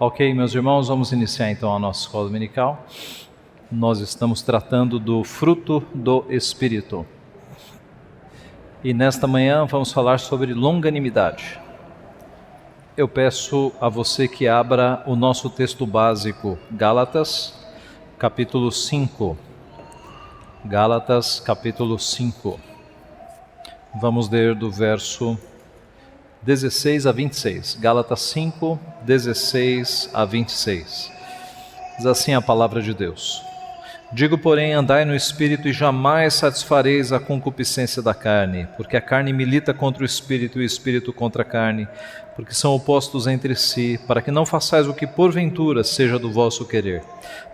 Ok, meus irmãos, vamos iniciar então a nossa escola dominical. Nós estamos tratando do fruto do Espírito. E nesta manhã vamos falar sobre longanimidade. Eu peço a você que abra o nosso texto básico, Gálatas, capítulo 5. Gálatas, capítulo 5. Vamos ler do verso 16 a 26. Gálatas 5, 16 a 26. Diz assim a palavra de Deus: Digo, porém, andai no Espírito e jamais satisfareis a concupiscência da carne, porque a carne milita contra o Espírito e o Espírito contra a carne, porque são opostos entre si, para que não façais o que porventura seja do vosso querer.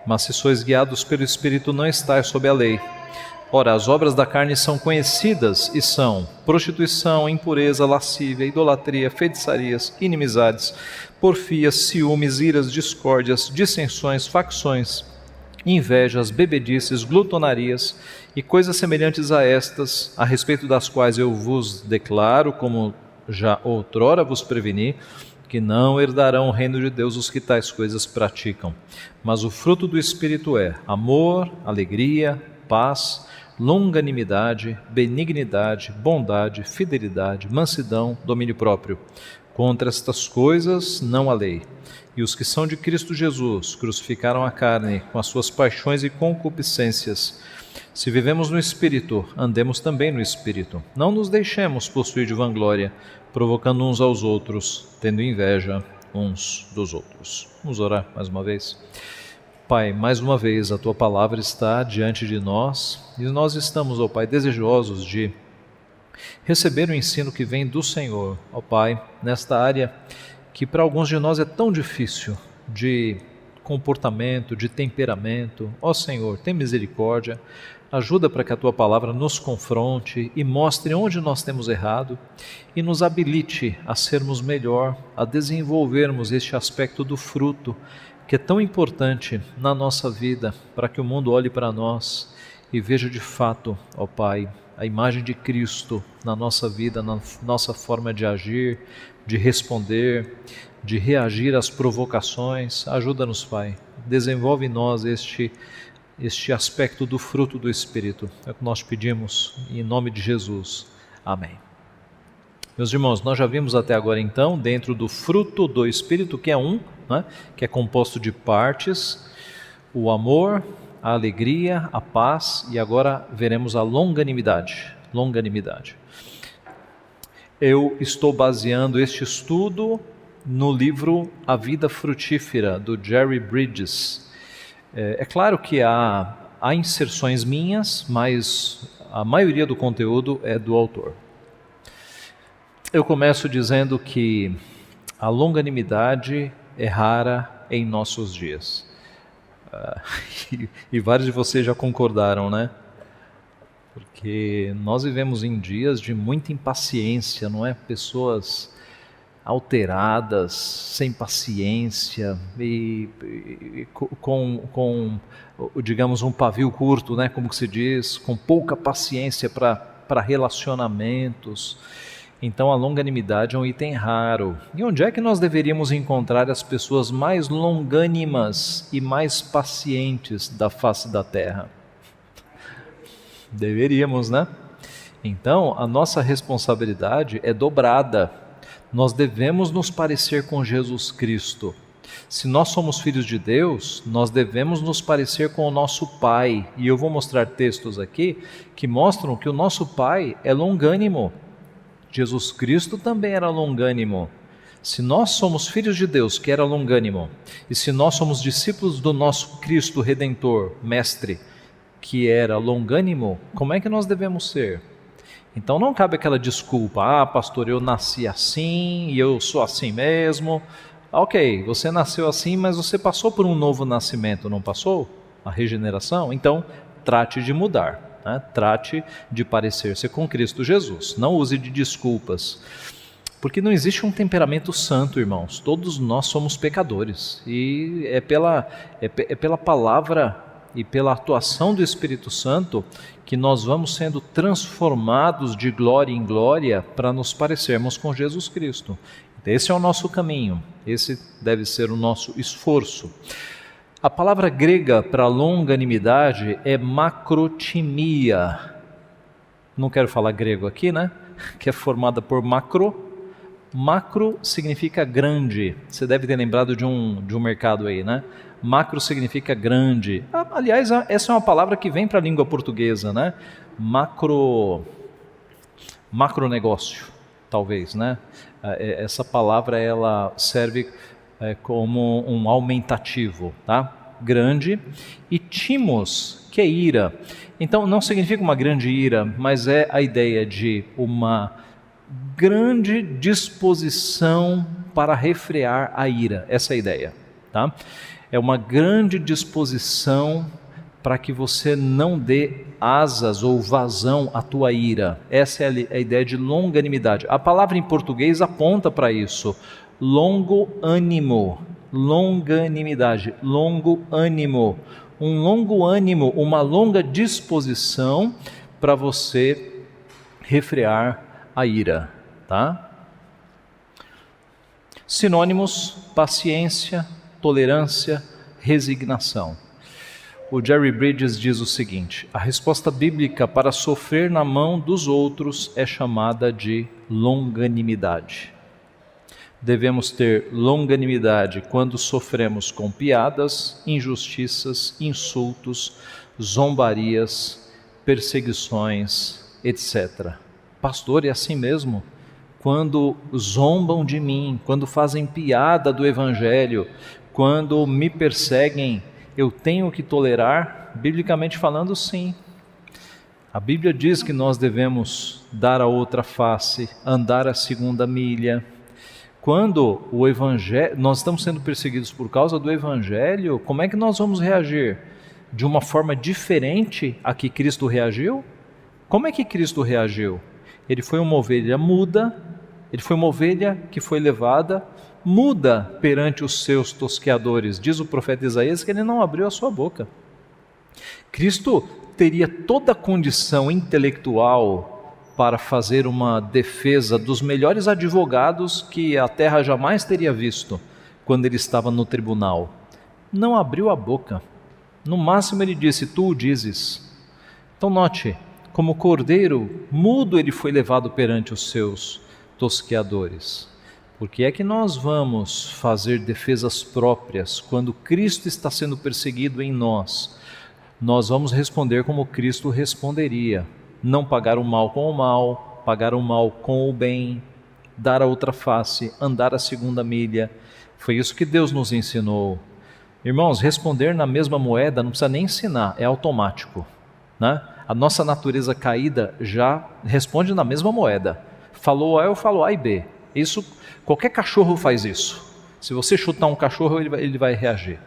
Mas se sois guiados pelo Espírito, não estais sob a lei. Ora, as obras da carne são conhecidas e são prostituição, impureza, lascívia, idolatria, feitiçarias, inimizades, porfias, ciúmes, iras, discórdias, dissensões, facções, invejas, bebedices, glutonarias e coisas semelhantes a estas, a respeito das quais eu vos declaro, como já outrora vos preveni, que não herdarão o reino de Deus os que tais coisas praticam. Mas o fruto do Espírito é amor, alegria, paz, longanimidade, benignidade, bondade, fidelidade, mansidão, domínio próprio. Contra estas coisas não há lei. E os que são de Cristo Jesus crucificaram a carne com as suas paixões e concupiscências. Se vivemos no Espírito, andemos também no Espírito. Não nos deixemos possuir de vanglória, provocando uns aos outros, tendo inveja uns dos outros. Vamos orar mais uma vez. Pai, mais uma vez a Tua palavra está diante de nós e nós estamos, ó Pai, desejosos de receber o ensino que vem do Senhor, ó Pai, nesta área que para alguns de nós é tão difícil de comportamento, de temperamento. Ó Senhor, tem misericórdia, ajuda para que a Tua palavra nos confronte e mostre onde nós temos errado e nos habilite a sermos melhor, a desenvolvermos este aspecto do fruto que é tão importante na nossa vida, para que o mundo olhe para nós e veja de fato, ó Pai, a imagem de Cristo na nossa vida, na nossa forma de agir, de responder, de reagir às provocações. Ajuda-nos, Pai, desenvolve em nós este aspecto do fruto do Espírito. É o que nós pedimos, em nome de Jesus. Amém. Meus irmãos, nós já vimos até agora então, dentro do fruto do Espírito, que é que é composto de partes, o amor, a alegria, a paz, e agora veremos a longanimidade. Eu estou baseando este estudo no livro A Vida Frutífera, do Jerry Bridges. É claro que há inserções minhas, mas a maioria do conteúdo é do autor. Eu começo dizendo que a longanimidade é rara em nossos dias. E vários de vocês já concordaram, né? Porque nós vivemos em dias de muita impaciência, não é? Pessoas alteradas, sem paciência e com, digamos, um pavio curto, né? Como que se diz, com pouca paciência para relacionamentos. Então a longanimidade é um item raro. E onde é que nós deveríamos encontrar as pessoas mais longânimas e mais pacientes da face da terra? Deveríamos, né? Então a nossa responsabilidade é dobrada. Nós devemos nos parecer com Jesus Cristo. Se nós somos filhos de Deus, nós devemos nos parecer com o nosso Pai. E eu vou mostrar textos aqui que mostram que o nosso Pai é longânimo. Jesus Cristo também era longânimo. Se nós somos filhos de Deus, que era longânimo, e se nós somos discípulos do nosso Cristo Redentor, Mestre, que era longânimo, como é que nós devemos ser? Então não cabe aquela desculpa, pastor, eu nasci assim e eu sou assim mesmo. Ok, você nasceu assim, mas você passou por um novo nascimento, não passou? A regeneração? Então trate de mudar. Trate de parecer-se com Cristo Jesus. Não use de desculpas. Porque não existe um temperamento santo, irmãos. Todos nós somos pecadores. E é pela palavra e pela atuação do Espírito Santo que nós vamos sendo transformados de glória em glória para nos parecermos com Jesus Cristo. Esse é o nosso caminho, esse deve ser o nosso esforço. A palavra grega para longanimidade é macrotimia. Não quero falar grego aqui, né? Que é formada por macro. Macro significa grande. Você deve ter lembrado de um mercado aí, né? Macro significa grande. Aliás, essa é uma palavra que vem para a língua portuguesa, né? Macronegócio, talvez, né? Essa palavra ela serve como um aumentativo, tá? Grande. E timos, que é ira. Então não significa uma grande ira, mas é a ideia de uma grande disposição para refrear a ira. Essa é a ideia, tá? É uma grande disposição para que você não dê asas ou vazão à tua ira. Essa é a ideia de longanimidade. A palavra em português aponta para isso. Longo ânimo, longanimidade, longo ânimo. Um longo ânimo, uma longa disposição para você refrear a ira, tá? Sinônimos: paciência, tolerância, resignação. O Jerry Bridges diz o seguinte: a resposta bíblica para sofrer na mão dos outros é chamada de longanimidade. Devemos ter longanimidade quando sofremos com piadas, injustiças, insultos, zombarias, perseguições, etc. Pastor, é assim mesmo? Quando zombam de mim, quando fazem piada do Evangelho, quando me perseguem, eu tenho que tolerar? Biblicamente falando, sim. A Bíblia diz que nós devemos dar a outra face, andar a segunda milha. Quando o Evangelho, nós estamos sendo perseguidos por causa do Evangelho, como é que nós vamos reagir? De uma forma diferente a que Cristo reagiu? Como é que Cristo reagiu? Ele foi uma ovelha muda, ele foi uma ovelha que foi levada muda perante os seus tosqueadores. Diz o profeta Isaías que ele não abriu a sua boca. Cristo teria toda a condição intelectual para fazer uma defesa dos melhores advogados que a terra jamais teria visto quando ele estava no tribunal. Não abriu a boca. No máximo ele disse: tu o dizes. Então note, como cordeiro mudo ele foi levado perante os seus tosqueadores. Por que é que nós vamos fazer defesas próprias quando Cristo está sendo perseguido em nós? Nós vamos responder como Cristo responderia: não pagar o mal com o mal, pagar o mal com o bem, dar a outra face, andar a segunda milha. Foi isso que Deus nos ensinou. Irmãos, responder na mesma moeda não precisa nem ensinar, é automático, né? A nossa natureza caída já responde na mesma moeda. Falou A, eu falo A e B. Isso, qualquer cachorro faz isso. Se você chutar um cachorro, ele vai reagir.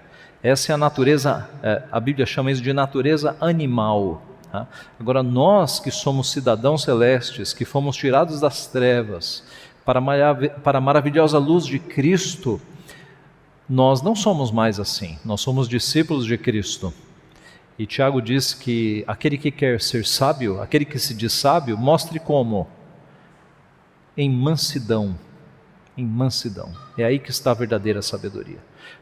Essa é a natureza, a Bíblia chama isso de natureza animal. Tá? Agora, nós que somos cidadãos celestes, que fomos tirados das trevas para a maravilhosa luz de Cristo, nós não somos mais assim. Nós somos discípulos de Cristo. E Tiago diz que aquele que quer ser sábio, aquele que se diz sábio, mostre como? Em mansidão. Em mansidão. É aí que está a verdadeira sabedoria.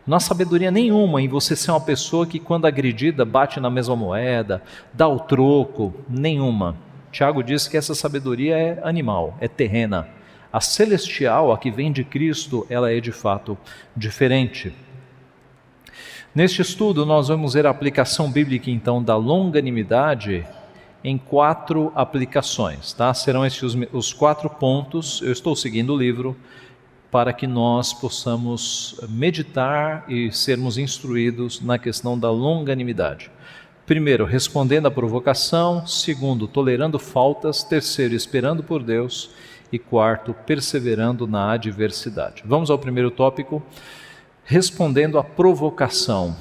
Não há sabedoria nenhuma em você ser uma pessoa que, quando agredida, bate na mesma moeda, dá o troco. Nenhuma. Tiago diz que essa sabedoria é animal, é terrena. A celestial, a que vem de Cristo, ela é de fato diferente. Neste estudo, nós vamos ver a aplicação bíblica, então, da longanimidade em 4 aplicações, tá? Serão estes os 4 pontos. Eu estou seguindo o livro para que nós possamos meditar e sermos instruídos na questão da longanimidade. Primeiro, respondendo à provocação. Segundo, tolerando faltas. Terceiro, esperando por Deus. E quarto, perseverando na adversidade. Vamos ao primeiro tópico. Respondendo à provocação.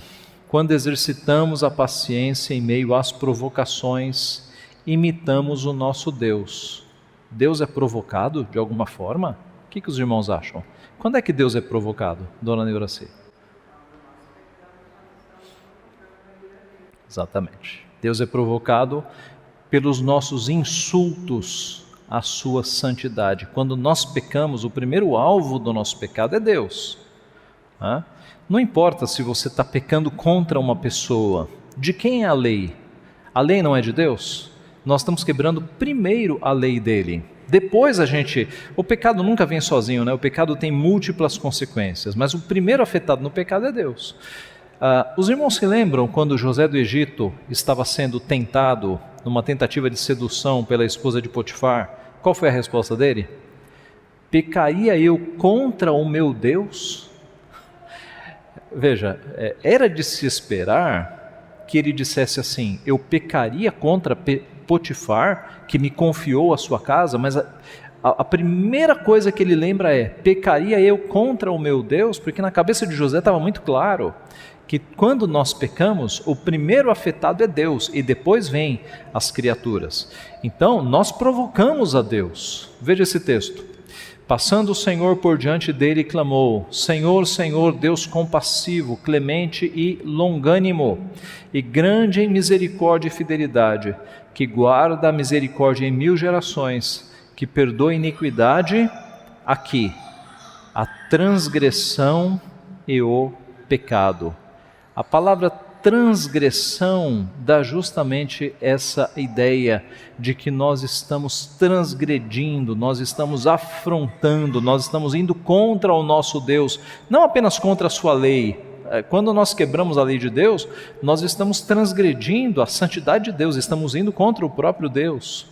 Quando exercitamos a paciência em meio às provocações, imitamos o nosso Deus. Deus é provocado de alguma forma? O que os irmãos acham? Quando é que Deus é provocado, dona Neuraci? Exatamente. Deus é provocado pelos nossos insultos a sua santidade. Quando nós pecamos, o primeiro alvo do nosso pecado é Deus. Não importa se você está pecando contra uma pessoa. De quem é a lei? A lei não é de Deus? Nós estamos quebrando primeiro a lei dele. Depois o pecado nunca vem sozinho, né? O pecado tem múltiplas consequências, mas o primeiro afetado no pecado é Deus. Os irmãos se lembram quando José do Egito estava sendo tentado numa tentativa de sedução pela esposa de Potifar? Qual foi a resposta dele? Pecaria eu contra o meu Deus? Veja, era de se esperar que ele dissesse assim: eu pecaria contra Potifar, que me confiou a sua casa, mas a primeira coisa que ele lembra é: pecaria eu contra o meu Deus? Porque na cabeça de José estava muito claro que quando nós pecamos, o primeiro afetado é Deus e depois vem as criaturas. Então nós provocamos a Deus. Veja esse texto. Passando o Senhor por diante dele, clamou: Senhor, Senhor, Deus compassivo, clemente e longânimo, e grande em misericórdia e fidelidade, que guarda a misericórdia em 1000 gerações, que perdoa a iniquidade, aqui, a transgressão e o pecado. A palavra transgressão dá justamente essa ideia de que nós estamos transgredindo, nós estamos afrontando, nós estamos indo contra o nosso Deus, não apenas contra a sua lei. Quando nós quebramos a lei de Deus, nós estamos transgredindo a santidade de Deus, estamos indo contra o próprio Deus.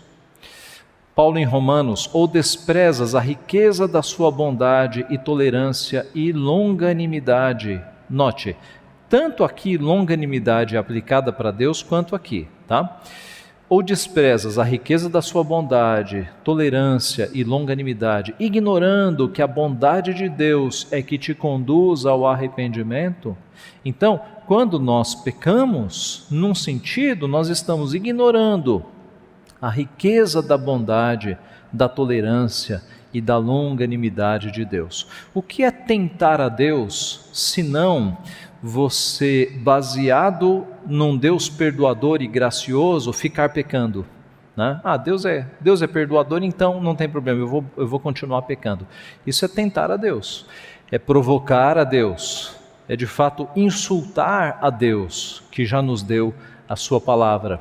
Paulo em Romanos: ou desprezas a riqueza da sua bondade e tolerância e longanimidade. Note, tanto aqui longanimidade é aplicada para Deus quanto aqui, tá? Ou desprezas a riqueza da sua bondade, tolerância e longanimidade, ignorando que a bondade de Deus é que te conduz ao arrependimento. Então, quando nós pecamos, num sentido, nós estamos ignorando a riqueza da bondade, da tolerância e da longanimidade de Deus. O que é tentar a Deus, senão você, baseado num Deus perdoador e gracioso, ficar pecando, né? Deus é perdoador, então não tem problema, eu vou continuar pecando. Isso é tentar a Deus, é provocar a Deus, é de fato insultar a Deus, que já nos deu a sua palavra.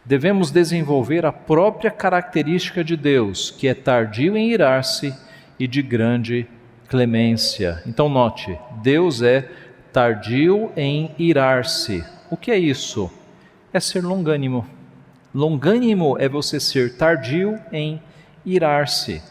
Devemos desenvolver a própria característica de Deus, que é tardio em irar-se e de grande clemência. Então note, Deus é tardio em irar-se. O que é isso? É ser longânimo. Longânimo é você ser tardio em irar-se.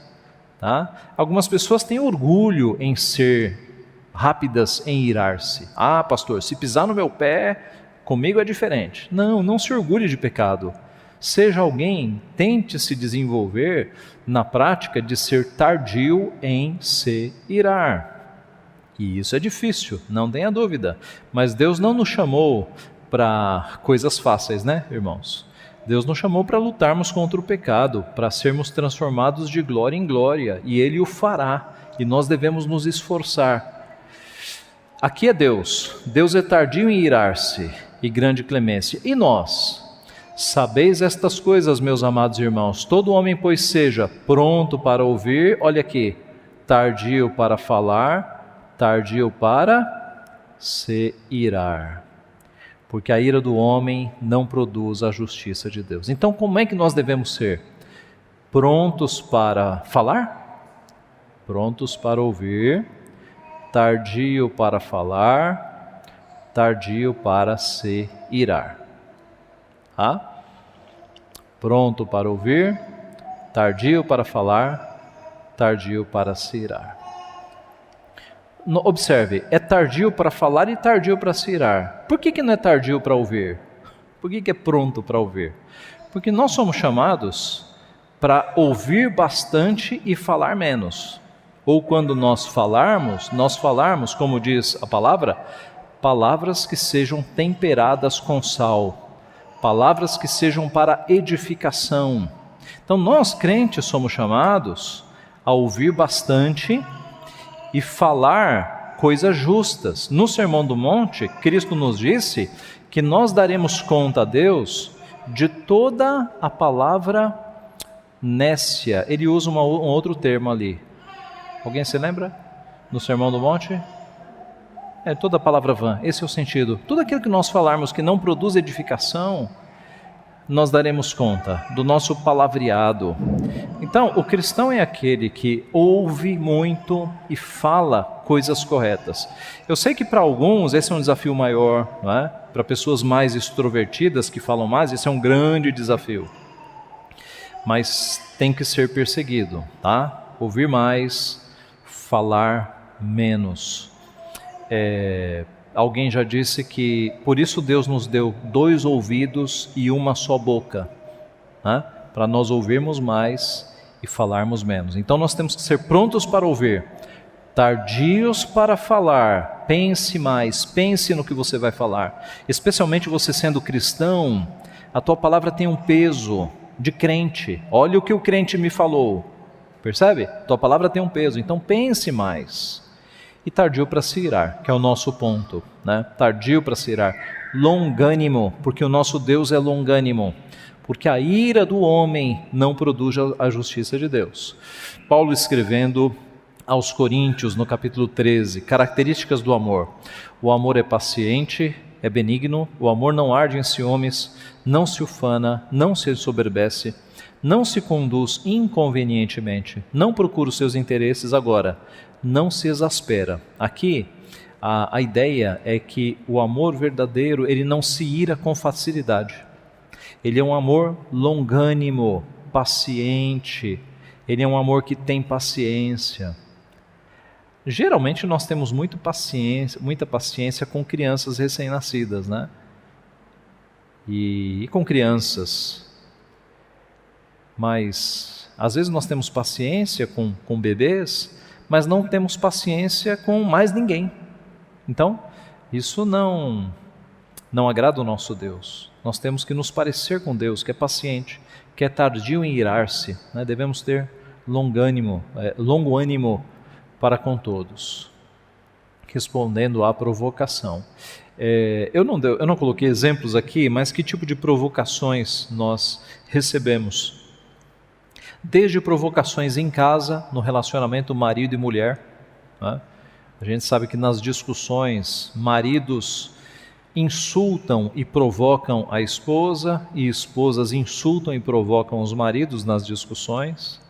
Tá? Algumas pessoas têm orgulho em ser rápidas em irar-se. Pastor, se pisar no meu pé, comigo é diferente. Não se orgulhe de pecado. Seja alguém, tente se desenvolver na prática de ser tardio em se irar. E isso é difícil, não tenha dúvida. Mas Deus não nos chamou para coisas fáceis, né, irmãos? Deus nos chamou para lutarmos contra o pecado, para sermos transformados de glória em glória, e Ele o fará, e nós devemos nos esforçar. Aqui é Deus é tardio em irar-se e grande clemência. E nós? Sabeis estas coisas, meus amados irmãos, todo homem, pois, seja pronto para ouvir, olha aqui, tardio para falar, tardio para se irar, porque a ira do homem não produz a justiça de Deus. Então, como é que nós devemos ser? Prontos para falar, prontos para ouvir, tardio para falar, tardio para se irar. Pronto para ouvir, tardio para falar, tardio para se irar. Observe, é tardio para falar e tardio para se irar. Por que não é tardio para ouvir? Por que é pronto para ouvir? Porque nós somos chamados para ouvir bastante e falar menos. Ou quando nós falarmos, como diz a palavra, palavras que sejam temperadas com sal, palavras que sejam para edificação. Então nós crentes somos chamados a ouvir bastante e falar coisas justas. No Sermão do Monte, Cristo nos disse que nós daremos conta a Deus de toda a palavra nécia, ele usa um outro termo ali. Alguém se lembra? No Sermão do Monte? Toda a palavra vã, esse é o sentido. Tudo aquilo que nós falarmos que não produz edificação, nós daremos conta do nosso palavreado. Então, o cristão é aquele que ouve muito e fala coisas corretas. Eu sei que para alguns esse é um desafio maior, não é? Para pessoas mais extrovertidas que falam mais, esse é um grande desafio. Mas tem que ser perseguido, tá? Ouvir mais, falar menos. Alguém já disse que por isso Deus nos deu 2 ouvidos e uma só boca, né? Para nós ouvirmos mais e falarmos menos. Então nós temos que ser prontos para ouvir, tardios para falar. Pense mais, pense no que você vai falar. Especialmente você sendo cristão, a tua palavra tem um peso de crente. Olha o que o crente me falou, percebe? Tua palavra tem um peso, então pense mais. E tardio para se irar, que é o nosso ponto, né? Tardio para se irar, longânimo, porque o nosso Deus é longânimo, porque a ira do homem não produz a justiça de Deus. Paulo escrevendo aos Coríntios, no capítulo 13, características do amor. O amor é paciente, é benigno, o amor não arde em ciúmes, não se ufana, não se ensoberbece, não se conduz inconvenientemente, não procura os seus interesses agora, não se exaspera. Aqui a ideia é que o amor verdadeiro, ele não se ira com facilidade. Ele é um amor longânimo, paciente, ele é um amor que tem paciência. Geralmente nós temos muita paciência com crianças recém-nascidas, né? E com crianças. Mas às vezes nós temos paciência com bebês, mas não temos paciência com mais ninguém. Então, isso não agrada o nosso Deus. Nós temos que nos parecer com Deus, que é paciente, que é tardio em irar-se, né? Devemos ter longo ânimo para com todos, respondendo à provocação. Eu não coloquei exemplos aqui, mas que tipo de provocações nós recebemos? Desde provocações em casa, no relacionamento marido e mulher, né? A gente sabe que nas discussões, maridos insultam e provocam a esposa, e esposas insultam e provocam os maridos nas discussões.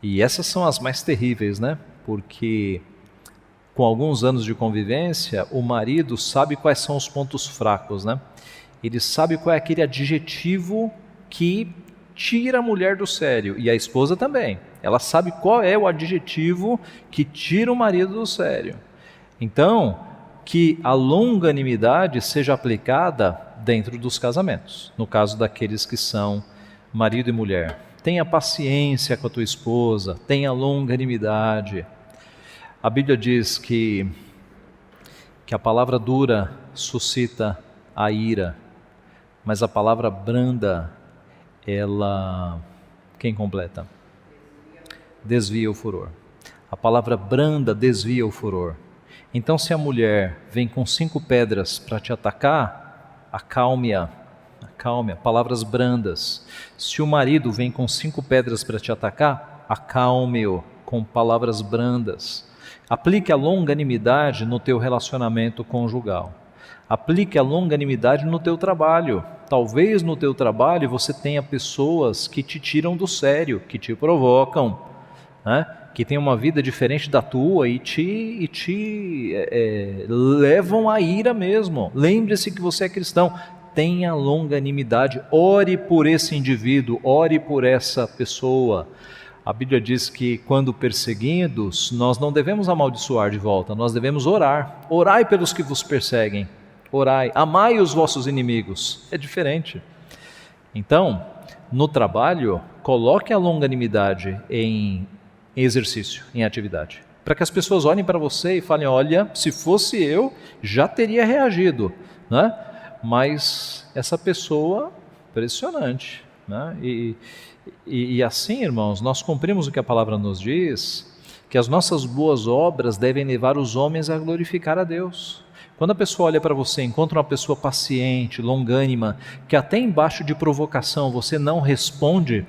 E essas são as mais terríveis, né? Porque com alguns anos de convivência, o marido sabe quais são os pontos fracos, né? Ele sabe qual é aquele adjetivo que tira a mulher do sério, e a esposa também. Ela sabe qual é o adjetivo que tira o marido do sério. Então, que a longanimidade seja aplicada dentro dos casamentos, no caso daqueles que são marido e mulher. Tenha paciência com a tua esposa, tenha longanimidade. A Bíblia diz que a palavra dura suscita a ira, mas a palavra branda, quem completa? Desvia o furor. A palavra branda desvia o furor. Então, se a mulher vem com 5 pedras para te atacar, acalme-a, palavras brandas. Se o marido vem com 5 pedras para te atacar, acalme-o com palavras brandas. Aplique a longanimidade no teu relacionamento conjugal. Aplique a longanimidade no teu trabalho. Talvez no teu trabalho você tenha pessoas que te tiram do sério, que te provocam, né? Que têm uma vida diferente da tua e te levam à ira mesmo. Lembre-se que você é cristão. Tenha longanimidade. Ore por esse indivíduo, ore por essa pessoa. A Bíblia diz que quando perseguidos, nós não devemos amaldiçoar de volta, nós devemos orar. Orai pelos que vos perseguem. Orai, amai os vossos inimigos. É diferente. Então, no trabalho, coloque a longanimidade em exercício, em atividade, para que as pessoas olhem para você e falem: olha, se fosse eu, já teria reagido, né? Mas essa pessoa, impressionante, né? E assim, irmãos, nós cumprimos o que a palavra nos diz, que as nossas boas obras devem levar os homens a glorificar a Deus. Quando a pessoa olha para você, encontra uma pessoa paciente, longânima, que até embaixo de provocação você não responde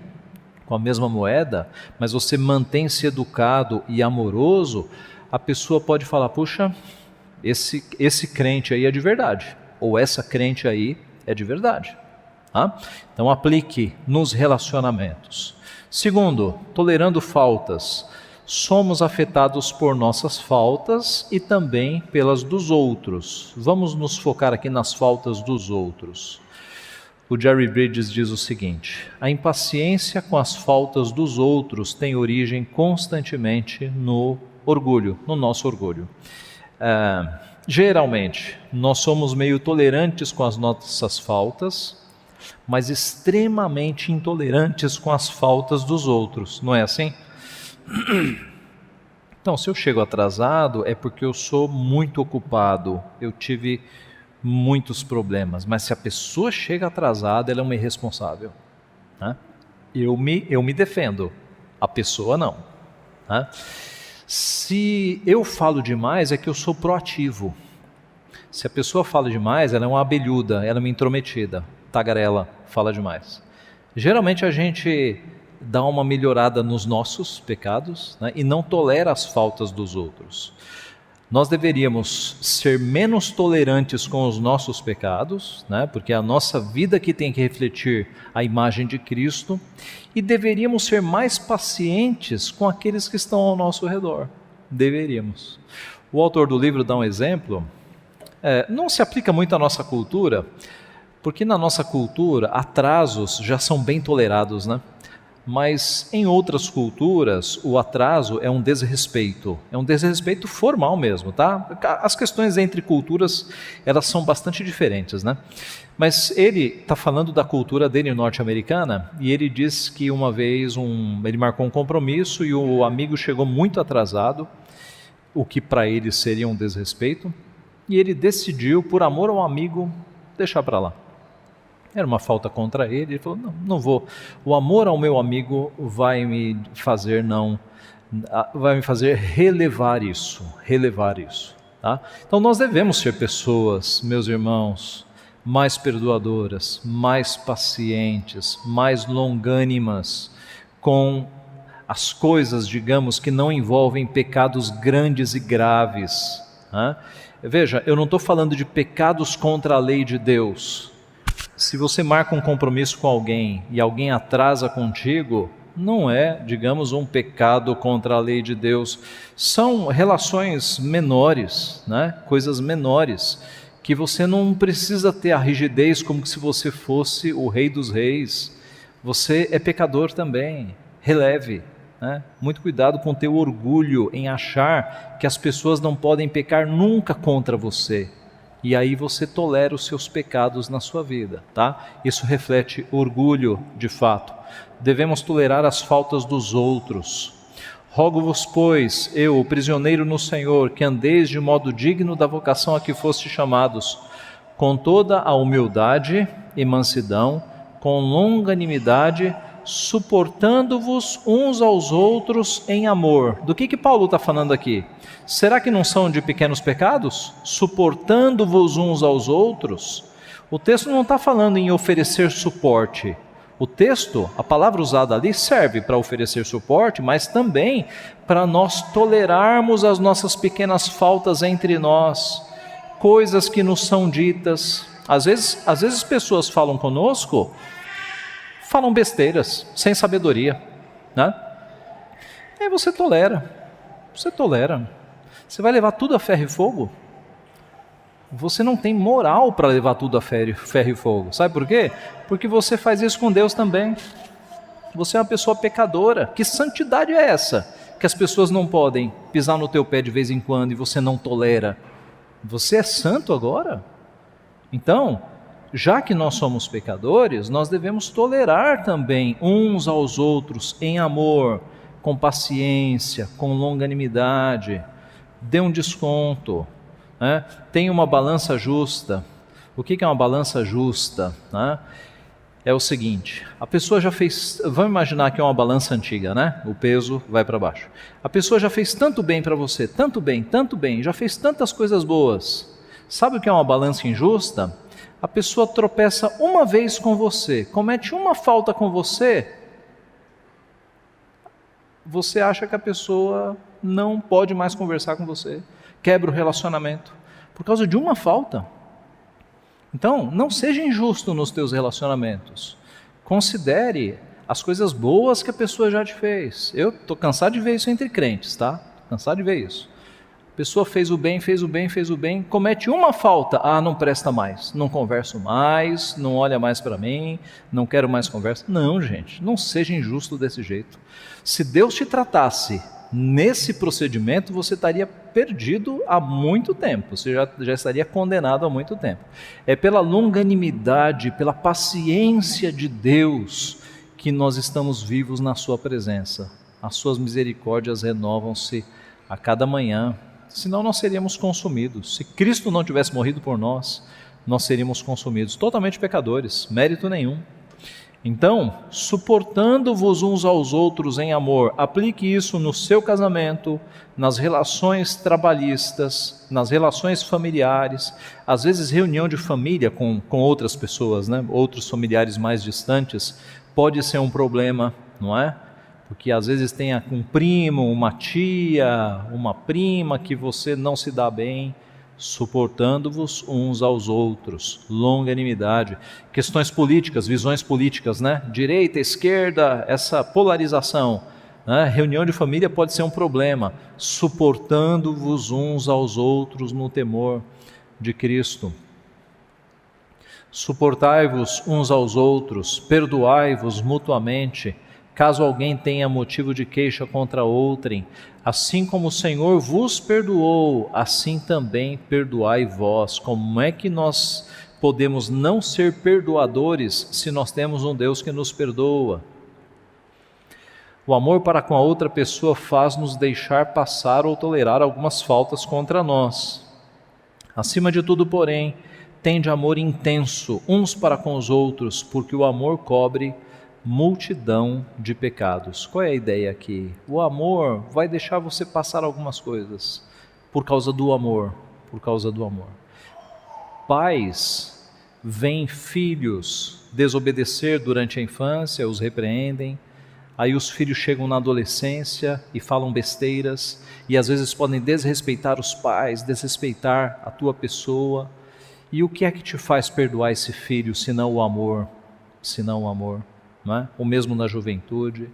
com a mesma moeda, mas você mantém-se educado e amoroso, a pessoa pode falar, puxa, esse crente aí é de verdade, ou essa crente aí é de verdade. Tá? Então aplique nos relacionamentos. Segundo, tolerando faltas. Somos afetados por nossas faltas e também pelas dos outros. Vamos nos focar aqui nas faltas dos outros. O Jerry Bridges diz o seguinte: a impaciência com as faltas dos outros tem origem constantemente no orgulho, no nosso orgulho. Geralmente, nós somos meio tolerantes com as nossas faltas, mas extremamente intolerantes com as faltas dos outros, não é assim? Então, se eu chego atrasado, é porque eu sou muito ocupado, eu tive muitos problemas, mas se a pessoa chega atrasada, ela é uma irresponsável. Né? Eu me defendo, a pessoa não. Né? Se eu falo demais, é que eu sou proativo. Se a pessoa fala demais, ela é uma abelhuda, ela é uma intrometida, tagarela, fala demais. Geralmente a gente dá uma melhorada nos nossos pecados, né, e não tolera as faltas dos outros. Nós deveríamos ser menos tolerantes com os nossos pecados, né, porque é a nossa vida que tem que refletir a imagem de Cristo, e deveríamos ser mais pacientes com aqueles que estão ao nosso redor. Deveríamos. O autor do livro dá um exemplo, não se aplica muito à nossa cultura, porque na nossa cultura atrasos já são bem tolerados, né? Mas em outras culturas o atraso é um desrespeito formal mesmo, tá? As questões entre culturas, elas são bastante diferentes, né? Mas ele está falando da cultura dele norte-americana, e ele diz que uma vez ele marcou um compromisso e o amigo chegou muito atrasado, o que para ele seria um desrespeito, e ele decidiu, por amor ao amigo, deixar para lá. Era uma falta contra ele, ele falou, não vou, o amor ao meu amigo vai me fazer relevar isso, tá? Então nós devemos ser pessoas, meus irmãos, mais perdoadoras, mais pacientes, mais longânimas, com as coisas, digamos, que não envolvem pecados grandes e graves. Né? Veja, eu não estou falando de pecados contra a lei de Deus. Se você marca um compromisso com alguém e alguém atrasa contigo, não é, digamos, um pecado contra a lei de Deus. São relações menores, né? Coisas menores, que você não precisa ter a rigidez como se você fosse o rei dos reis. Você é pecador também, releve. Né? Muito cuidado com o teu orgulho em achar que as pessoas não podem pecar nunca contra você. E aí você tolera os seus pecados na sua vida, tá? Isso reflete orgulho, de fato. Devemos tolerar as faltas dos outros. Rogo-vos, pois, eu, o prisioneiro no Senhor, que andeis de modo digno da vocação a que foste chamados, com toda a humildade e mansidão, com longanimidade, suportando-vos uns aos outros em amor. Do que Paulo está falando aqui? Será que não são de pequenos pecados? Suportando-vos uns aos outros? O texto não está falando em oferecer suporte. O texto, a palavra usada ali, serve para oferecer suporte, mas também para nós tolerarmos as nossas pequenas faltas entre nós, coisas que nos são ditas. Às vezes pessoas falam conosco, falam besteiras, sem sabedoria, né? E aí você tolera. Você vai levar tudo a ferro e fogo? Você não tem moral para levar tudo a ferro e fogo. Sabe por quê? Porque você faz isso com Deus também. Você é uma pessoa pecadora. Que santidade é essa? Que as pessoas não podem pisar no teu pé de vez em quando e você não tolera. Você é santo agora? Então, já que nós somos pecadores, nós devemos tolerar também uns aos outros em amor, com paciência, com longanimidade. Dê um desconto, né? Tenha uma balança justa. O que é uma balança justa? Né? É o seguinte, a pessoa já fez, vamos imaginar que é uma balança antiga, né? O peso vai para baixo. A pessoa já fez tanto bem para você, tanto bem, já fez tantas coisas boas. Sabe o que é uma balança injusta? A pessoa tropeça uma vez com você, comete uma falta com você, você acha que a pessoa não pode mais conversar com você, quebra o relacionamento, por causa de uma falta. Então, não seja injusto nos teus relacionamentos. Considere as coisas boas que a pessoa já te fez. Eu estou cansado de ver isso entre crentes, tá? Cansado de ver isso. A pessoa fez o bem, comete uma falta. Não presta mais, não converso mais, não olha mais para mim, não quero mais conversa. Não, gente, não seja injusto desse jeito. Se Deus te tratasse nesse procedimento, você estaria perdido há muito tempo, você já estaria condenado há muito tempo. É pela longanimidade, pela paciência de Deus que nós estamos vivos na sua presença. As suas misericórdias renovam-se a cada manhã, senão nós seríamos consumidos. Se Cristo não tivesse morrido por nós, nós seríamos consumidos, totalmente pecadores, mérito nenhum. Então, suportando-vos uns aos outros em amor, aplique isso no seu casamento, nas relações trabalhistas, nas relações familiares, às vezes reunião de família com outras pessoas, né? Outros familiares mais distantes, pode ser um problema, não é? Porque às vezes tem um primo, uma tia, uma prima que você não se dá bem. Suportando-vos uns aos outros, longanimidade. Questões políticas, visões políticas, né? Direita, esquerda, essa polarização, né? Reunião de família pode ser um problema. Suportando-vos uns aos outros no temor de Cristo. Suportai-vos uns aos outros, perdoai-vos mutuamente, caso alguém tenha motivo de queixa contra outrem. Assim como o Senhor vos perdoou, assim também perdoai vós. Como é que nós podemos não ser perdoadores se nós temos um Deus que nos perdoa? O amor para com a outra pessoa faz-nos deixar passar ou tolerar algumas faltas contra nós. Acima de tudo, porém, tende amor intenso uns para com os outros, porque o amor cobre multidão de pecados. Qual é a ideia aqui? O amor vai deixar você passar algumas coisas por causa do amor, Pais veem filhos desobedecer durante a infância, os repreendem, aí os filhos chegam na adolescência e falam besteiras, e às vezes podem desrespeitar os pais, desrespeitar a tua pessoa. E o que é que te faz perdoar esse filho, senão o amor? Não é? O mesmo na juventude.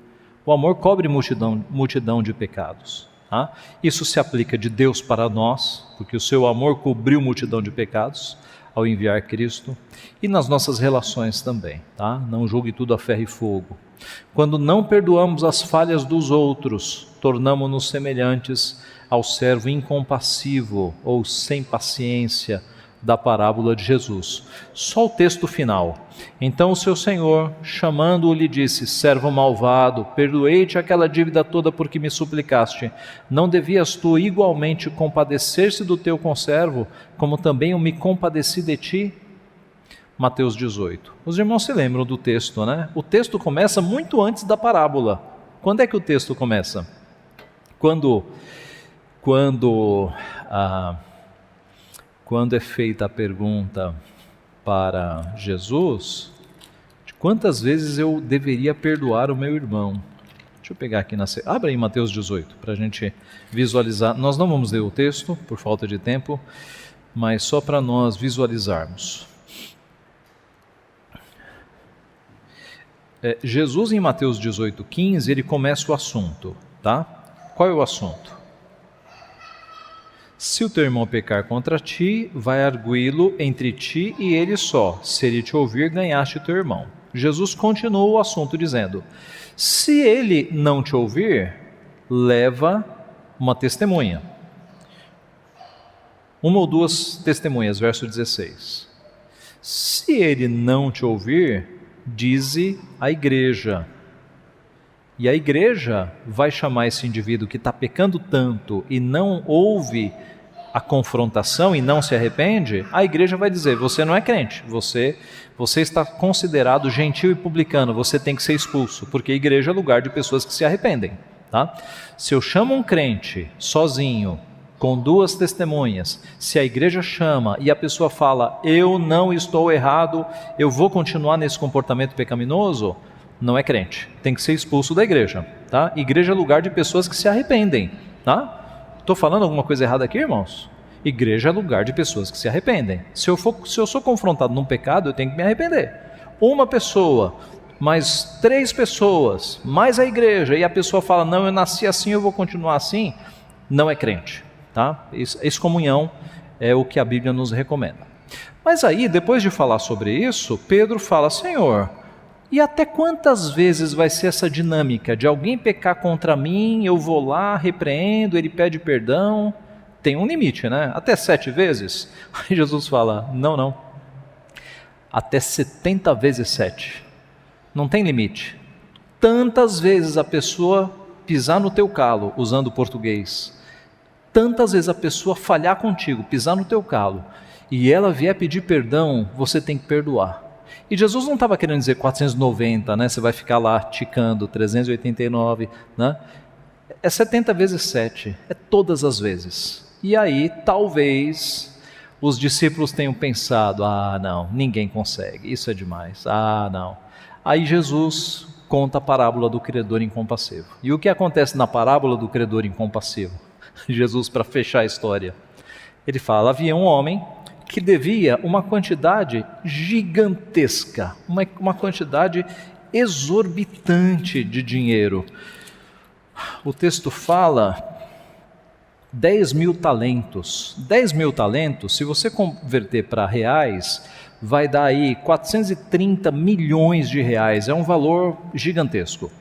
O amor cobre multidão de pecados. Tá? Isso se aplica de Deus para nós, porque o seu amor cobriu multidão de pecados ao enviar Cristo, e nas nossas relações também. Tá? Não julgue tudo a ferro e fogo. Quando não perdoamos as falhas dos outros, tornamo-nos semelhantes ao servo incompassivo ou sem paciência da parábola de Jesus. Só o texto final. Então o seu senhor, chamando-o, lhe disse: servo malvado, perdoei-te aquela dívida toda porque me suplicaste. Não devias tu igualmente compadecer-se do teu conservo, como também eu me compadeci de ti? Mateus 18. Os irmãos se lembram do texto, né? O texto começa muito antes da parábola. Quando é que o texto começa? Quando é feita a pergunta para Jesus, de quantas vezes eu deveria perdoar o meu irmão? Deixa eu pegar aqui abra aí Mateus 18, para a gente visualizar. Nós não vamos ler o texto, por falta de tempo, mas só para nós visualizarmos. Jesus, em Mateus 18:15, ele começa o assunto, tá? Qual é o assunto? Se o teu irmão pecar contra ti, vai arguí-lo entre ti e ele só. Se ele te ouvir, ganhaste o teu irmão. Jesus continuou o assunto dizendo: se ele não te ouvir, leva uma testemunha. Uma ou duas testemunhas, verso 16. Se ele não te ouvir, dize à igreja. E a igreja vai chamar esse indivíduo que está pecando tanto e não ouve a confrontação e não se arrepende. A igreja vai dizer: você não é crente, você está considerado gentil e publicano, você tem que ser expulso, porque a igreja é lugar de pessoas que se arrependem. Tá? Se eu chamo um crente sozinho, com duas testemunhas, se a igreja chama e a pessoa fala: eu não estou errado, eu vou continuar nesse comportamento pecaminoso, não é crente. Tem que ser expulso da igreja, tá? Igreja é lugar de pessoas que se arrependem, tá? Estou falando alguma coisa errada aqui, irmãos? Igreja é lugar de pessoas que se arrependem. Se eu sou confrontado num pecado, eu tenho que me arrepender. Uma pessoa, mais 3 pessoas, mais a igreja, e a pessoa fala, não, eu nasci assim, eu vou continuar assim, não é crente, tá? Excomunhão é o que a Bíblia nos recomenda. Mas aí, depois de falar sobre isso, Pedro fala, Senhor, e até quantas vezes vai ser essa dinâmica de alguém pecar contra mim, eu vou lá, repreendo, ele pede perdão? Tem um limite, né? Até 7 vezes? Aí Jesus fala, não, até 70 vezes 7. Não tem limite. Tantas vezes a pessoa pisar no teu calo, usando o português, tantas vezes a pessoa falhar contigo, pisar no teu calo, e ela vier pedir perdão, você tem que perdoar. E Jesus não estava querendo dizer 490, né? Você vai ficar lá ticando, 389, né? É 70 vezes 7, é todas as vezes. E aí, talvez, os discípulos tenham pensado, não, ninguém consegue, isso é demais, não. Aí Jesus conta a parábola do credor incompassivo. E o que acontece na parábola do credor incompassivo? Jesus, para fechar a história, ele fala, havia um homem que devia uma quantidade gigantesca, uma quantidade exorbitante de dinheiro. O texto fala 10.000 talentos. 10.000 talentos, se você converter para reais, vai dar aí 430 milhões de reais. É um valor gigantesco.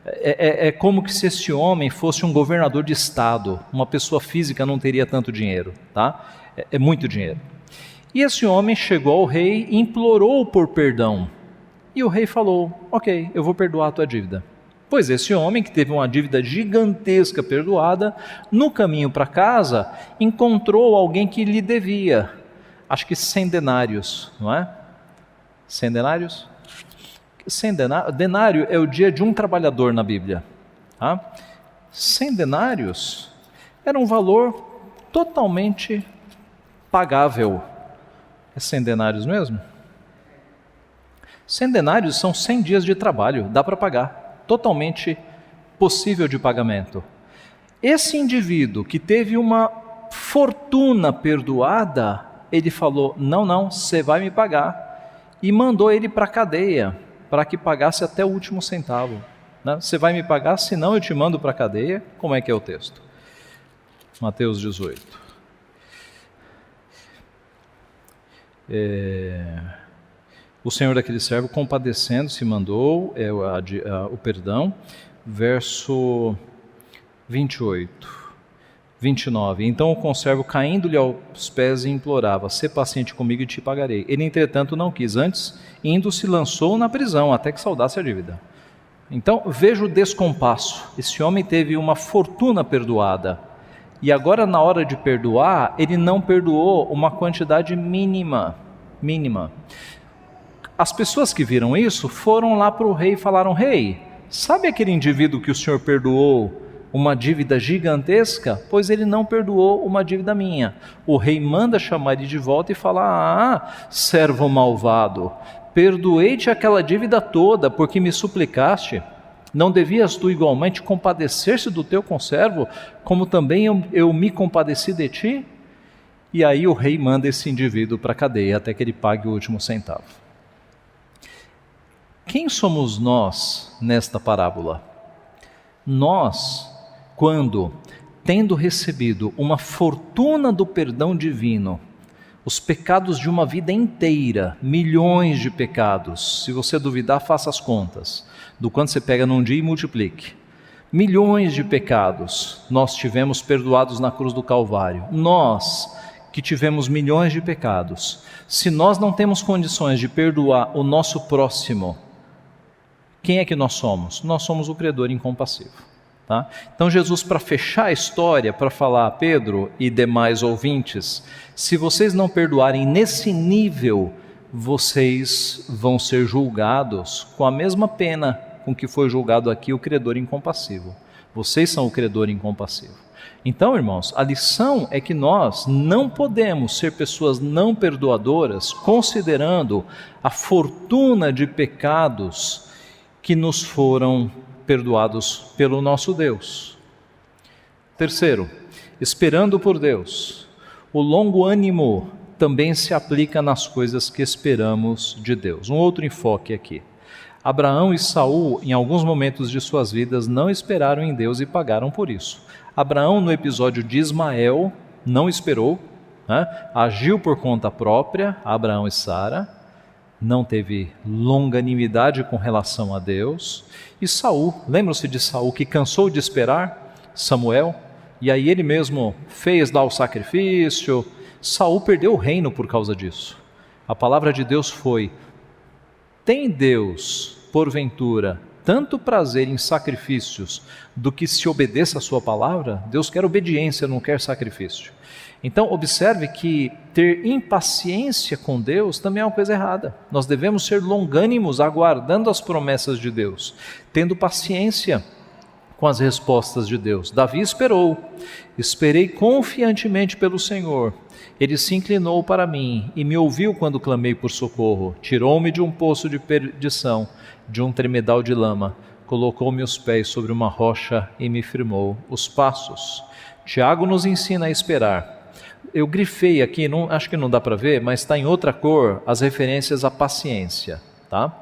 É como que se esse homem fosse um governador de estado. Uma pessoa física não teria tanto dinheiro, tá? É muito dinheiro. E esse homem chegou ao rei e implorou por perdão. E o rei falou, ok, eu vou perdoar a tua dívida. Pois esse homem, que teve uma dívida gigantesca perdoada, no caminho para casa, encontrou alguém que lhe devia, acho que 100 denários, não é? 100 denários? 100 denário é o dia de um trabalhador na Bíblia. Tá? 100 denários era um valor totalmente pagável. É 100 denários mesmo? 100 denários são 100 dias de trabalho, dá para pagar, totalmente possível de pagamento. Esse indivíduo que teve uma fortuna perdoada, ele falou, não, você vai me pagar, e mandou ele para a cadeia, para que pagasse até o último centavo. Né? Você vai me pagar, senão eu te mando para a cadeia. Como é que é o texto? Mateus 18. O senhor daquele servo, compadecendo-se, mandou o perdão. Verso 28, 29. Então o conservo, caindo-lhe aos pés, implorava, sê paciente comigo e te pagarei. Ele, entretanto, não quis. Antes, indo, se lançou na prisão, até que saudasse a dívida. Então, veja o descompasso. Esse homem teve uma fortuna perdoada. E agora, na hora de perdoar, ele não perdoou uma quantidade mínima. As pessoas que viram isso foram lá para o rei e falaram, rei, sabe aquele indivíduo que o senhor perdoou uma dívida gigantesca? Pois ele não perdoou uma dívida minha. O rei manda chamar ele de volta e fala, servo malvado, perdoei-te aquela dívida toda porque me suplicaste. Não devias tu igualmente compadecer-se do teu conservo, como também eu me compadeci de ti? E aí o rei manda esse indivíduo para a cadeia até que ele pague o último centavo. Quem somos nós nesta parábola? Nós, quando, tendo recebido uma fortuna do perdão divino, os pecados de uma vida inteira, milhões de pecados, se você duvidar, faça as contas, do quanto você pega num dia e multiplique. Milhões de pecados nós tivemos perdoados na cruz do Calvário. Nós, que tivemos milhões de pecados, se nós não temos condições de perdoar o nosso próximo, quem é que nós somos? Nós somos o credor incompassivo. Tá? Então Jesus, para fechar a história, para falar a Pedro e demais ouvintes, se vocês não perdoarem nesse nível, vocês vão ser julgados com a mesma pena com que foi julgado aqui o credor incompassivo. Vocês são o credor incompassivo. Então, irmãos, a lição é que nós não podemos ser pessoas não perdoadoras, considerando a fortuna de pecados que nos foram perdoados pelo nosso Deus. Terceiro, esperando por Deus. O longo ânimo também se aplica nas coisas que esperamos de Deus. Um outro enfoque aqui. Abraão e Saul, em alguns momentos de suas vidas, não esperaram em Deus e pagaram por isso. Abraão, no episódio de Ismael, não esperou, né? Agiu por conta própria, Abraão e Sara, não teve longanimidade com relação a Deus. E Saul, lembram-se de Saul que cansou de esperar Samuel? E aí ele mesmo fez lá o sacrifício. Saul perdeu o reino por causa disso. A palavra de Deus foi: tem Deus, porventura, tanto prazer em sacrifícios do que se obedeça a sua palavra? Deus quer obediência, não quer sacrifício. Então observe que ter impaciência com Deus também é uma coisa errada. Nós devemos ser longânimos, aguardando as promessas de Deus, tendo paciência com as respostas de Deus. Davi esperou: esperei confiantemente pelo Senhor. Ele se inclinou para mim e me ouviu quando clamei por socorro. Tirou-me de um poço de perdição, de um tremedal de lama. Colocou-me os pés sobre uma rocha e me firmou os passos. Tiago nos ensina a esperar. Eu grifei aqui, acho que não dá para ver, mas está em outra cor as referências à paciência, tá?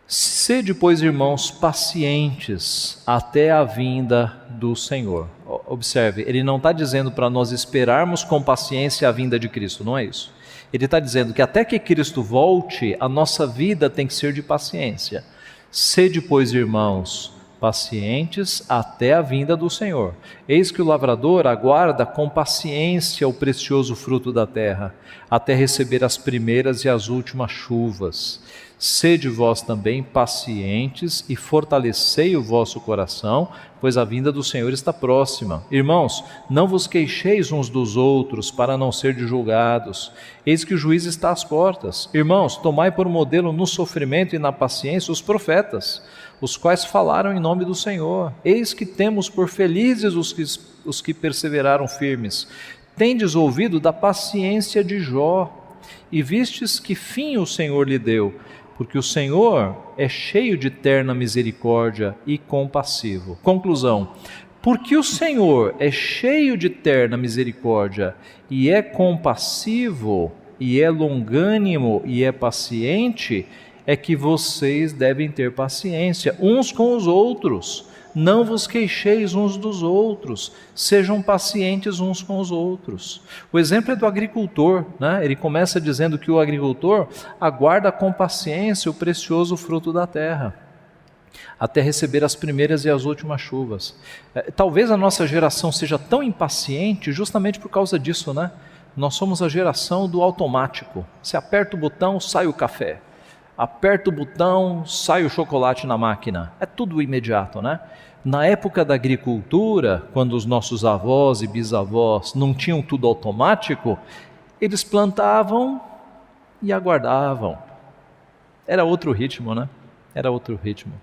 Sede, pois, irmãos, pacientes até a vinda do Senhor. Observe, ele não está dizendo para nós esperarmos com paciência a vinda de Cristo, não é isso. Ele está dizendo que até que Cristo volte, a nossa vida tem que ser de paciência. Sede, pois, irmãos, pacientes até a vinda do Senhor. Eis que o lavrador aguarda com paciência o precioso fruto da terra, até receber as primeiras e as últimas chuvas. Sede vós também pacientes e fortalecei o vosso coração, pois a vinda do Senhor está próxima. Irmãos, não vos queixeis uns dos outros, para não serdes julgados. Eis que o juiz está às portas. Irmãos, tomai por modelo no sofrimento e na paciência os profetas, os quais falaram em nome do Senhor. Eis que temos por felizes os que perseveraram firmes. Tendes ouvido da paciência de Jó, e vistes que fim o Senhor lhe deu, porque o Senhor é cheio de terna misericórdia e compassivo. Conclusão: porque o Senhor é cheio de terna misericórdia e é compassivo, e é longânimo e é paciente, é que vocês devem ter paciência uns com os outros. Não vos queixeis uns dos outros, sejam pacientes uns com os outros. O exemplo é do agricultor, né? Ele começa dizendo que o agricultor aguarda com paciência o precioso fruto da terra, até receber as primeiras e as últimas chuvas. Talvez a nossa geração seja tão impaciente justamente por causa disso, né? Nós somos a geração do automático. Você aperta o botão, sai o café. Aperta o botão, sai o chocolate na máquina. É tudo imediato, né? Na época da agricultura, quando os nossos avós e bisavós não tinham tudo automático, eles plantavam e aguardavam. Era outro ritmo, né? Era outro ritmo.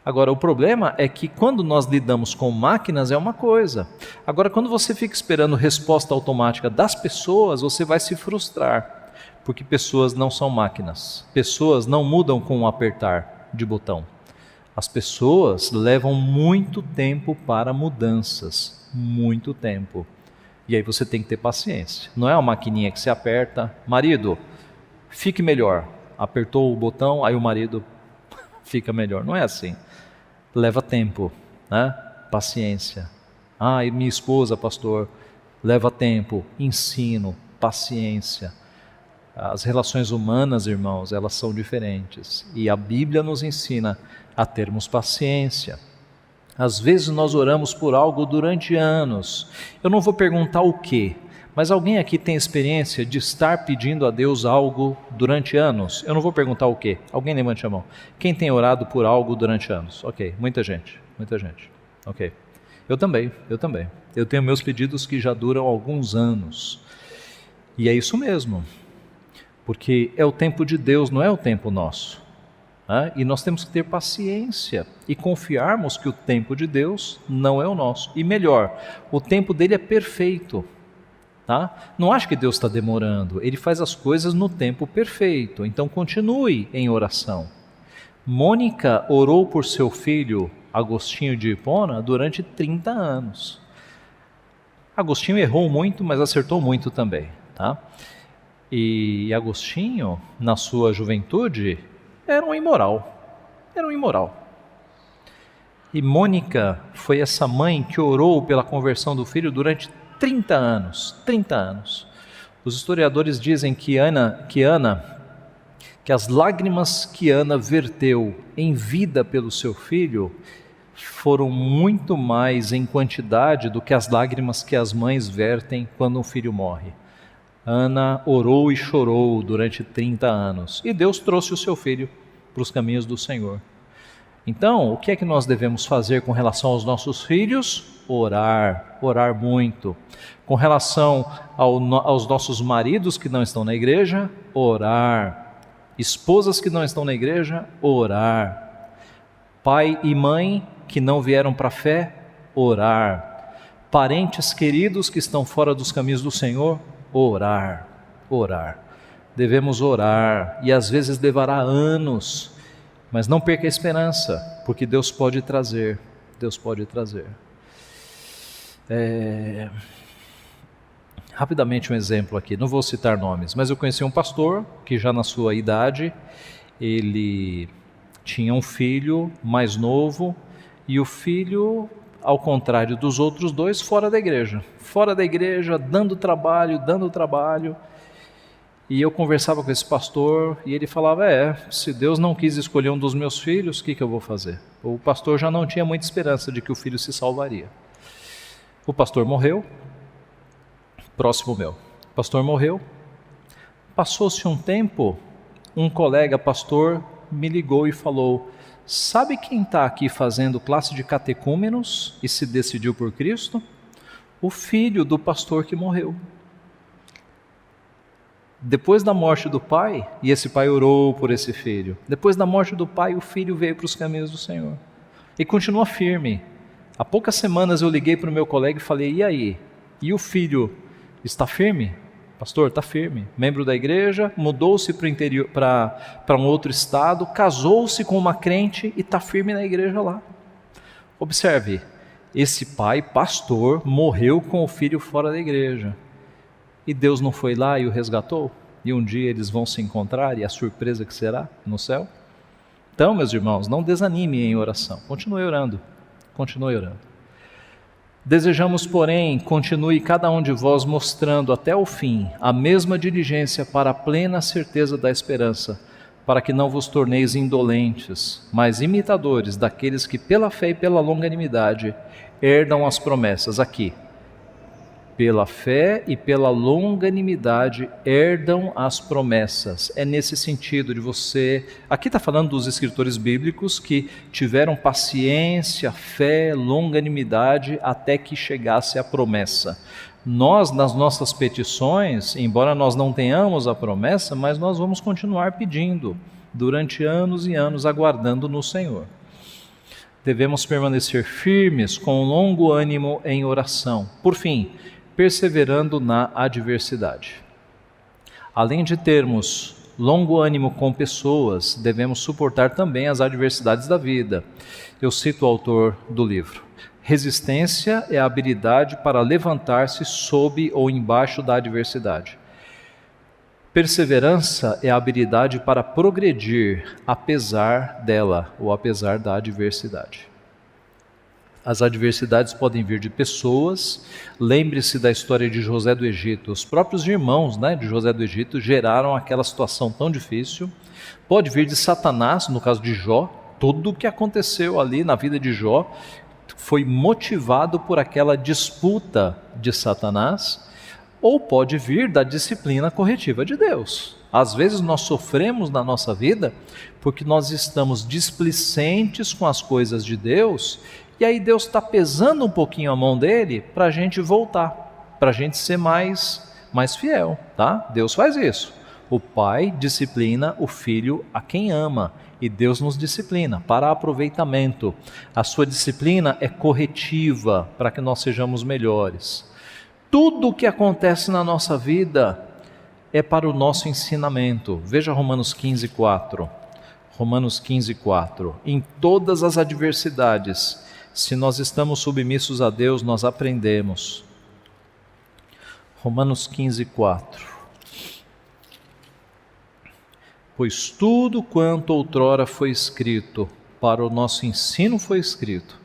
Agora, o problema é que quando nós lidamos com máquinas é uma coisa. Agora, quando você fica esperando resposta automática das pessoas, você vai se frustrar. Porque pessoas não são máquinas. Pessoas não mudam com um apertar de botão. As pessoas levam muito tempo para mudanças. Muito tempo. E aí você tem que ter paciência. Não é uma maquininha que você aperta. Marido, fique melhor. Apertou o botão, aí o marido fica melhor. Não é assim. Leva tempo, né? Paciência. E minha esposa, pastor, leva tempo. Ensino, paciência. As relações humanas, irmãos, elas são diferentes. E a Bíblia nos ensina a termos paciência. Às vezes nós oramos por algo durante anos. Eu não vou perguntar o quê, mas alguém aqui tem experiência de estar pedindo a Deus algo durante anos? Eu não vou perguntar o quê. Alguém levante a mão. Quem tem orado por algo durante anos? Ok, muita gente. Ok. Eu também. Eu tenho meus pedidos que já duram alguns anos. E é isso mesmo. Porque é o tempo de Deus, não é o tempo nosso. E nós temos que ter paciência e confiarmos que o tempo de Deus não é o nosso. E melhor, o tempo dele é perfeito. Não acho que Deus está demorando, ele faz as coisas no tempo perfeito. Então continue em oração. Mônica orou por seu filho Agostinho de Hipona durante 30 anos. Agostinho errou muito, mas acertou muito também, tá? E Agostinho, na sua juventude, era um imoral. E Mônica foi essa mãe que orou pela conversão do filho durante 30 anos. 30 anos. Os historiadores dizem que as lágrimas que Ana verteu em vida pelo seu filho foram muito mais em quantidade do que as lágrimas que as mães vertem quando um filho morre. Ana orou e chorou durante 30 anos e Deus trouxe o seu filho para os caminhos do Senhor. Então, o que é que nós devemos fazer com relação aos nossos filhos? Orar muito. Com relação aos nossos maridos que não estão na igreja, orar. Esposas que não estão na igreja, orar. Pai e mãe que não vieram para a fé, orar. Parentes queridos que estão fora dos caminhos do Senhor, orar. Devemos orar, e às vezes levará anos, mas não perca a esperança, porque Deus pode trazer. Rapidamente um exemplo aqui, não vou citar nomes, mas eu conheci um pastor que já na sua idade, ele tinha um filho mais novo, e o filho, ao contrário dos outros dois, fora da igreja, dando trabalho, e eu conversava com esse pastor, e ele falava, se Deus não quis escolher um dos meus filhos, o que eu vou fazer? O pastor já não tinha muita esperança de que o filho se salvaria. O pastor morreu, próximo meu, o pastor morreu, passou-se um tempo, um colega pastor me ligou e falou, sabe quem está aqui fazendo classe de catecúmenos e se decidiu por Cristo? O filho do pastor que morreu. Depois da morte do pai, e esse pai orou por esse filho, depois da morte do pai, o filho veio para os caminhos do Senhor, e continua firme. Há poucas semanas eu liguei para o meu colega e falei, e aí? E o filho está firme? Pastor, está firme, membro da igreja, mudou-se para o interior, para um outro estado, casou-se com uma crente e está firme na igreja lá. Observe, esse pai, pastor, morreu com o filho fora da igreja. E Deus não foi lá e o resgatou? E um dia eles vão se encontrar, e a surpresa que será no céu? Então, meus irmãos, não desanime em oração, continue orando. Desejamos, porém, continue cada um de vós mostrando até o fim a mesma diligência para a plena certeza da esperança, para que não vos torneis indolentes, mas imitadores daqueles que pela fé e pela longanimidade herdam as promessas. Aqui, pela fé e pela longanimidade herdam as promessas. É nesse sentido de você... Aqui está falando dos escritores bíblicos que tiveram paciência, fé, longanimidade até que chegasse a promessa. Nós, nas nossas petições, embora nós não tenhamos a promessa, mas nós vamos continuar pedindo durante anos e anos, aguardando no Senhor. Devemos permanecer firmes com longo ânimo em oração. Por fim, perseverando na adversidade. Além de termos longo ânimo com pessoas, devemos suportar também as adversidades da vida. Eu cito o autor do livro. Resistência é a habilidade para levantar-se sob ou embaixo da adversidade. Perseverança é a habilidade para progredir apesar dela ou apesar da adversidade. As adversidades podem vir de pessoas. Lembre-se da história de José do Egito. Os próprios irmãos, de José do Egito geraram aquela situação tão difícil. Pode vir de Satanás, no caso de Jó. Tudo o que aconteceu ali na vida de Jó foi motivado por aquela disputa de Satanás. Ou pode vir da disciplina corretiva de Deus. Às vezes nós sofremos na nossa vida porque nós estamos displicentes com as coisas de Deus, e aí Deus está pesando um pouquinho a mão dele para a gente voltar, para a gente ser mais fiel, tá? Deus faz isso. O pai disciplina o filho a quem ama, e Deus nos disciplina para aproveitamento. A sua disciplina é corretiva para que nós sejamos melhores. Tudo o que acontece na nossa vida é para o nosso ensinamento. Veja Romanos 15:4. Romanos 15, 4. Em todas as adversidades, se nós estamos submissos a Deus, nós aprendemos. Romanos 15, 4. Pois tudo quanto outrora foi escrito, para o nosso ensino foi escrito,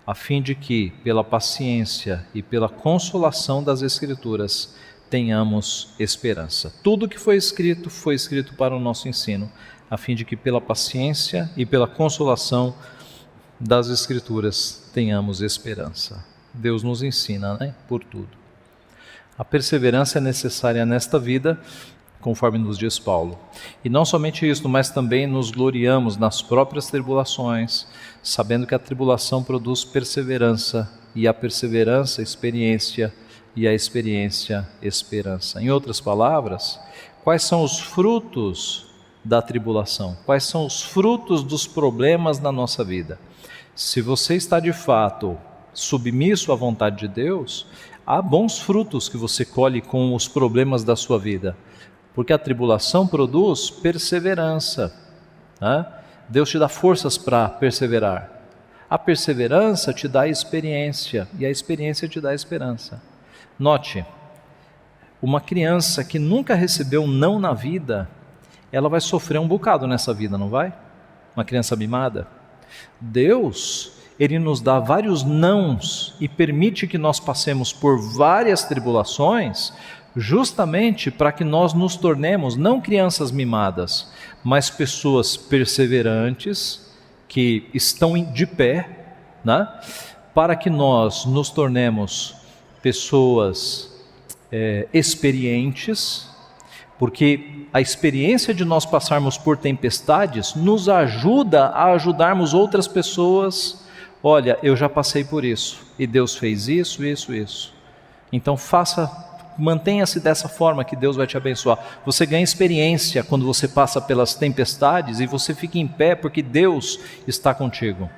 a fim de que, pela paciência e pela consolação das Escrituras, tenhamos esperança. Tudo que foi escrito para o nosso ensino, a fim de que, pela paciência e pela consolação das Escrituras, tenhamos esperança. Deus nos ensina, por tudo. A perseverança é necessária nesta vida, conforme nos diz Paulo. E não somente isso, mas também nos gloriamos nas próprias tribulações, sabendo que a tribulação produz perseverança, e a perseverança, experiência, e a experiência, esperança. Em outras palavras, quais são os frutos da tribulação? Quais são os frutos dos problemas na nossa vida? Se você está de fato submisso à vontade de Deus, há bons frutos que você colhe com os problemas da sua vida, porque a tribulação produz perseverança, Deus te dá forças para perseverar. A perseverança te dá experiência, e a experiência te dá esperança. Note, uma criança que nunca recebeu um não na vida, ela vai sofrer um bocado nessa vida, não vai? Uma criança mimada. Deus, Ele nos dá vários nãos e permite que nós passemos por várias tribulações, justamente para que nós nos tornemos não crianças mimadas, mas pessoas perseverantes, que estão de pé, para que nós nos tornemos pessoas experientes, porque a experiência de nós passarmos por tempestades nos ajuda a ajudarmos outras pessoas. Olha, eu já passei por isso, e Deus fez isso, isso, isso. Então mantenha-se dessa forma que Deus vai te abençoar. Você ganha experiência quando você passa pelas tempestades, e você fica em pé porque Deus está contigo.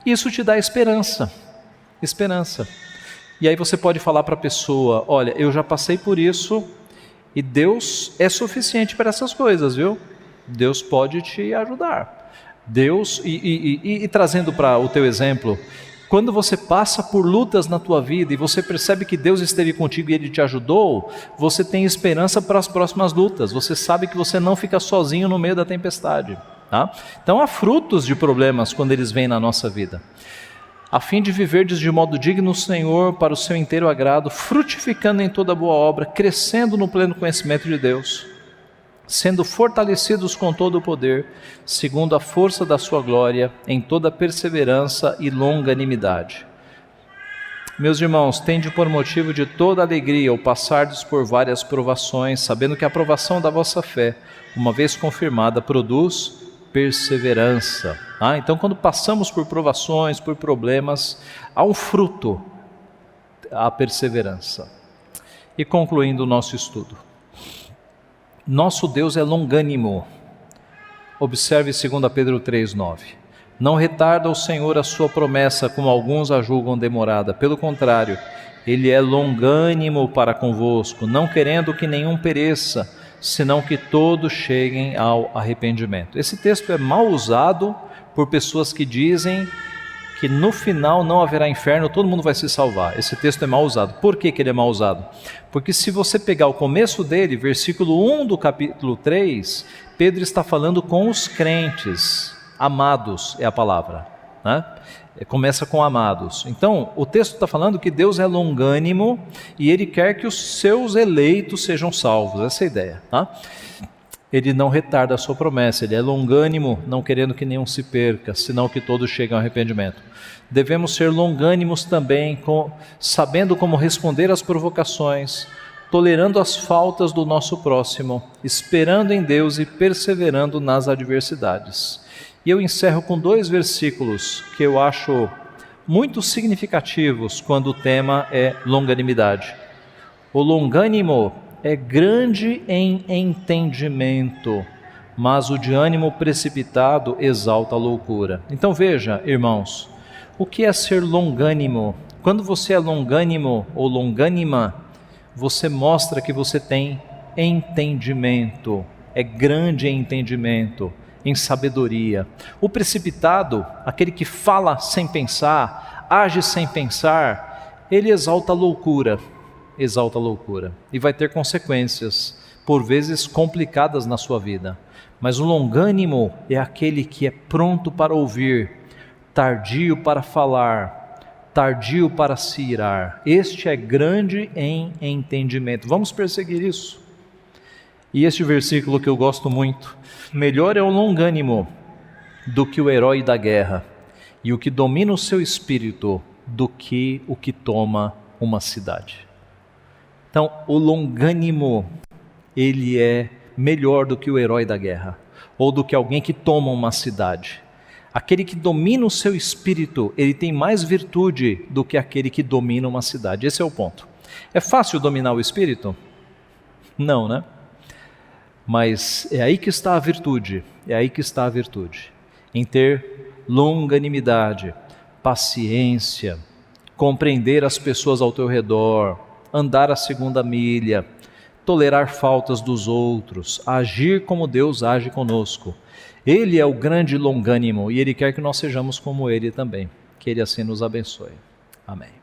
Isso te dá esperança. E aí você pode falar para a pessoa: olha, eu já passei por isso, e Deus é suficiente para essas coisas, viu? Deus pode te ajudar. Deus, e trazendo para o teu exemplo, quando você passa por lutas na tua vida e você percebe que Deus esteve contigo e Ele te ajudou, você tem esperança para as próximas lutas. Você sabe que você não fica sozinho no meio da tempestade. Então há frutos de problemas quando eles vêm na nossa vida. A fim de viverdes de modo digno no Senhor, para o seu inteiro agrado, frutificando em toda boa obra, crescendo no pleno conhecimento de Deus, sendo fortalecidos com todo o poder, segundo a força da sua glória, em toda perseverança e longanimidade. Meus irmãos, tende por motivo de toda alegria o passardes por várias provações, sabendo que a provação da vossa fé, uma vez confirmada, produz perseverança. Então, quando passamos por provações, por problemas, há um fruto, a perseverança. E concluindo o nosso estudo, nosso Deus é longânimo. Observe 2 Pedro 3,9. Não retarda o Senhor a sua promessa, como alguns a julgam demorada. Pelo contrário, Ele é longânimo para convosco, não querendo que nenhum pereça, senão que todos cheguem ao arrependimento. Esse texto é mal usado por pessoas que dizem que no final não haverá inferno, todo mundo vai se salvar. Esse texto é mal usado. Por que ele é mal usado? Porque se você pegar o começo dele, versículo 1 do capítulo 3, Pedro está falando com os crentes, amados é a palavra, começa com amados. Então, o texto está falando que Deus é longânimo e Ele quer que os seus eleitos sejam salvos, essa é a ideia. Ele não retarda a sua promessa, Ele é longânimo, não querendo que nenhum se perca, senão que todos cheguem ao arrependimento. Devemos ser longânimos também, sabendo como responder às provocações, tolerando as faltas do nosso próximo, esperando em Deus e perseverando nas adversidades. E eu encerro com 2 versículos que eu acho muito significativos quando o tema é longanimidade. O longânimo é grande em entendimento, mas o de ânimo precipitado exalta a loucura. Então veja, irmãos, o que é ser longânimo? Quando você é longânimo ou longânima, você mostra que você tem entendimento, é grande em entendimento, em sabedoria. O precipitado, aquele que fala sem pensar, age sem pensar, ele exalta a loucura, e vai ter consequências, por vezes complicadas na sua vida. Mas o longânimo é aquele que é pronto para ouvir, tardio para falar, tardio para se irar. Este é grande em entendimento. Vamos perseguir isso. E este versículo que eu gosto muito: melhor é o longânimo do que o herói da guerra, e o que domina o seu espírito do que o que toma uma cidade. Então, o longânimo, ele é melhor do que o herói da guerra, ou do que alguém que toma uma cidade. Aquele que domina o seu espírito, ele tem mais virtude do que aquele que domina uma cidade. Esse é o ponto. É fácil dominar o espírito? Não, né? Mas é aí que está a virtude, em ter longanimidade, paciência, compreender as pessoas ao teu redor, andar a segunda milha, tolerar faltas dos outros, agir como Deus age conosco. Ele é o grande longânimo e Ele quer que nós sejamos como Ele também. Que Ele assim nos abençoe. Amém.